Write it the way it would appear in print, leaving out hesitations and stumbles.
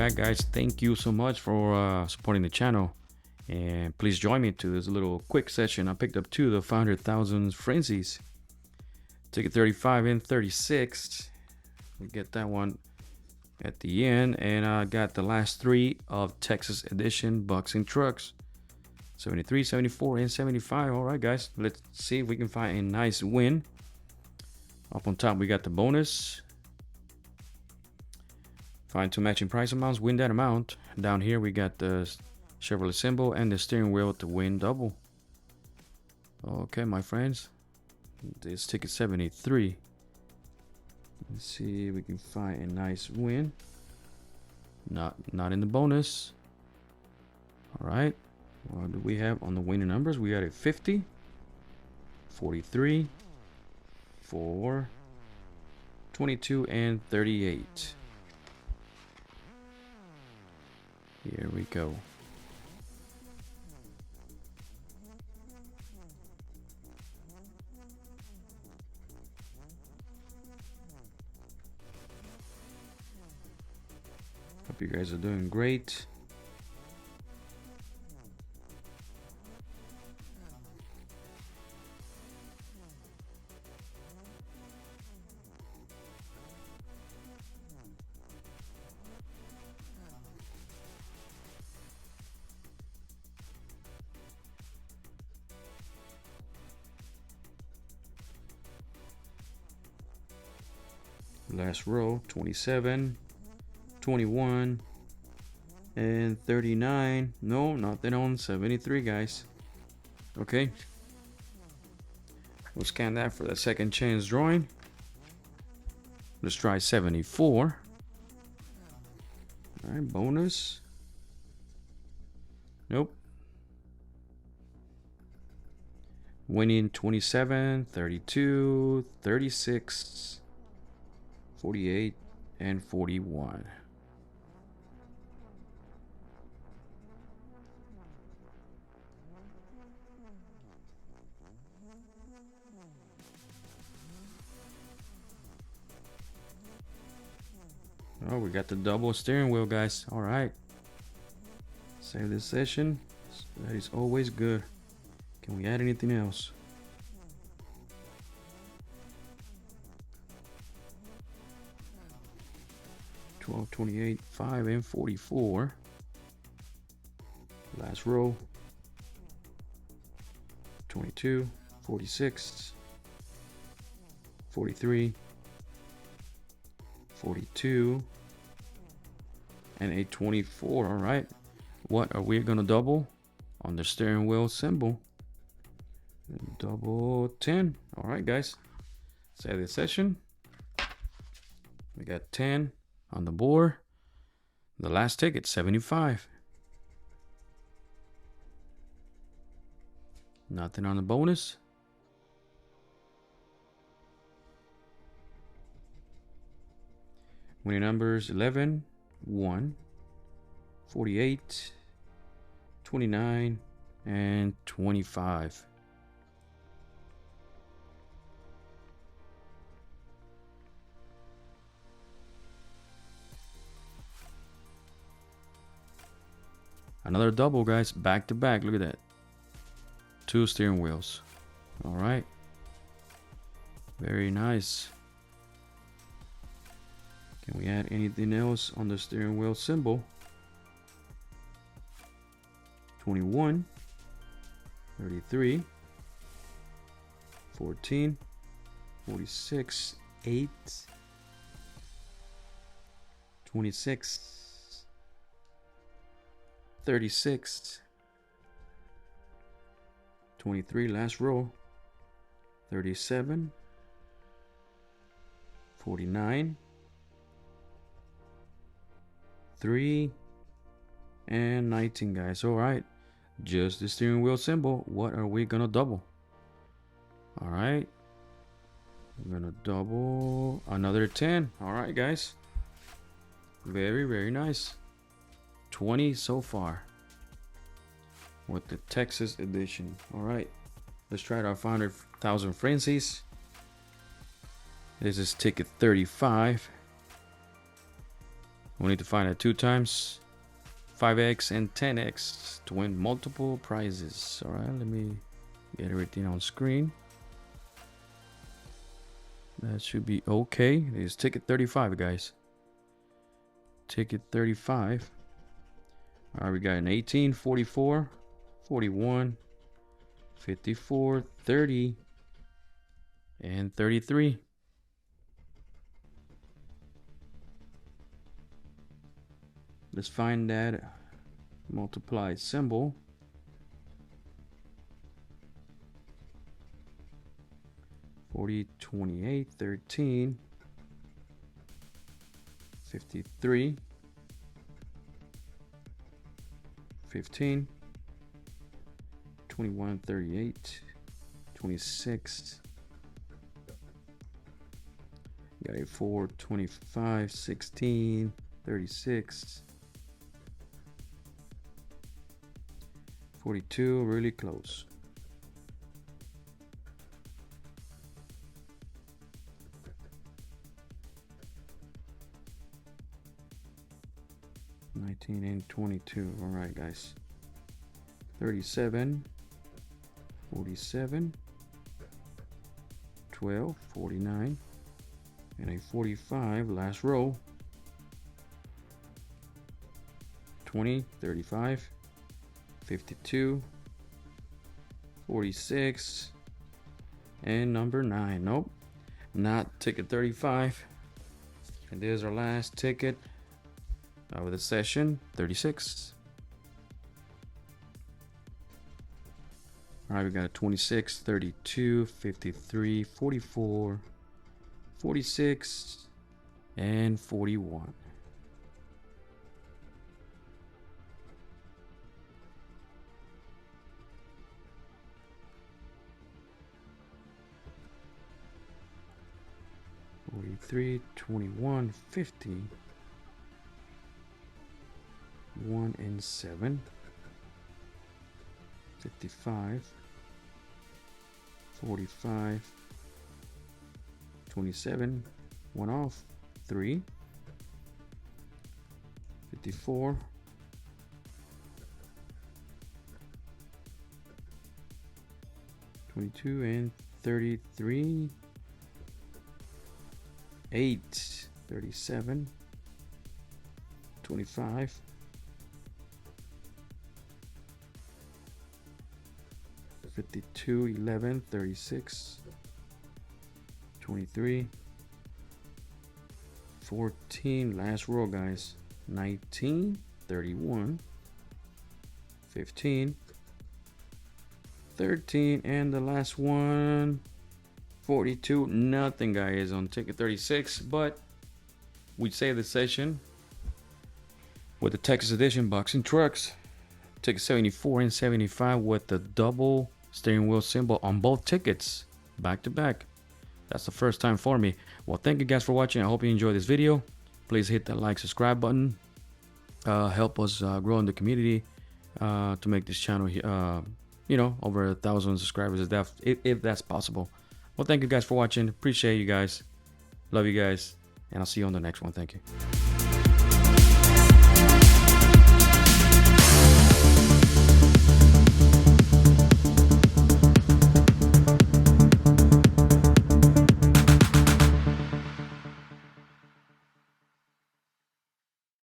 back, guys. Thank you so much for supporting the channel, and please join me to this little quick session. I picked up two of the 500,000 frenzies, ticket 35 and 36. We get that one at the end, and I got the last three of Texas edition bucks and trucks, 73, 74, and 75. All right, guys, let's see if we can find a nice win. Up on top, we got the bonus. Find two matching price amounts, win that amount. Down here, we got the Chevrolet symbol and the steering wheel to win double. Okay, my friends, this ticket 73. Let's see if we can find a nice win. Not in the bonus. All right, what do we have on the winning numbers? We got a 50, 43, 4, 22, and 38. Here we go. Hope you guys are doing great. Last row, 27, 21, and 39. No, nothing on 73, guys. Okay, we'll scan that for the second chance drawing. Let's try 74. All right, bonus. Nope. Winning 27, 32, 36, 48, and 41. Oh, we got the double steering wheel, guys. All right. Save this session. That is always good. Can we add anything else? $12, 28, 5, and 44. Last row. 22, 46, 43, 42, and a 24. All right. What are we gonna double on the steering wheel symbol? Double 10. All right, guys. Save this session. We got 10 on the board. The last ticket, 75. Nothing on the bonus. Winning numbers 11, 1, 48, 29, and 25. Another double, guys, back to back. Look at that. Two steering wheels. All right. Very nice. Can we add anything else on the steering wheel symbol? 21, 33, 14, 46, 8, 26, 36, 23, last row, 37, 49, 3, and 19, guys. All right, just the steering wheel symbol. What are we gonna double? All right, we're gonna double another 10. All right, guys, very nice. 20 so far with the Texas edition. All right, let's try it our 500,000 frenzies. This is ticket 35. We need to find it 2 times, 5x and 10x to win multiple prizes. All right, let me get everything on screen. That should be okay. It's ticket 35, guys. Ticket 35. All right, we got an 18, 44, 41, 54, 30, and 33. Let's find that multiply symbol. $40, $28, $13, $53, $15, $21, $38, $26. Got a 4, $25, $16, $36. 42, really close. $19 and $22. All right, guys. 37, 47, 12, 49, and a 45. Last row. 20, 35. 52, 46, and number 9. Nope, not ticket 35. And there's our last ticket of the session, 36. All right, we got a 26, 32, 53, 44, 46, and 41. 43, 21, 50, 1 and 7, 55, 45, 27, 1 off, 3, 54, 22, and 33, 8, 37, 25, 52, 11, 36, 23, 14, last row, guys, 19, 31, 15, 13, and the last one, 42. Nothing, guys, on ticket 36, but we saved the session with the Texas Edition boxing trucks. Ticket 74 and 75 with the double steering wheel symbol on both tickets, back to back. That's the first time for me. Well, thank you guys for watching. I hope you enjoyed this video. Please hit that like, subscribe button. Help us grow in the community to make this channel, you know, over 1,000 subscribers if that's possible. Well, thank you guys for watching. Appreciate you guys. Love you guys. And I'll see you on the next one. Thank you.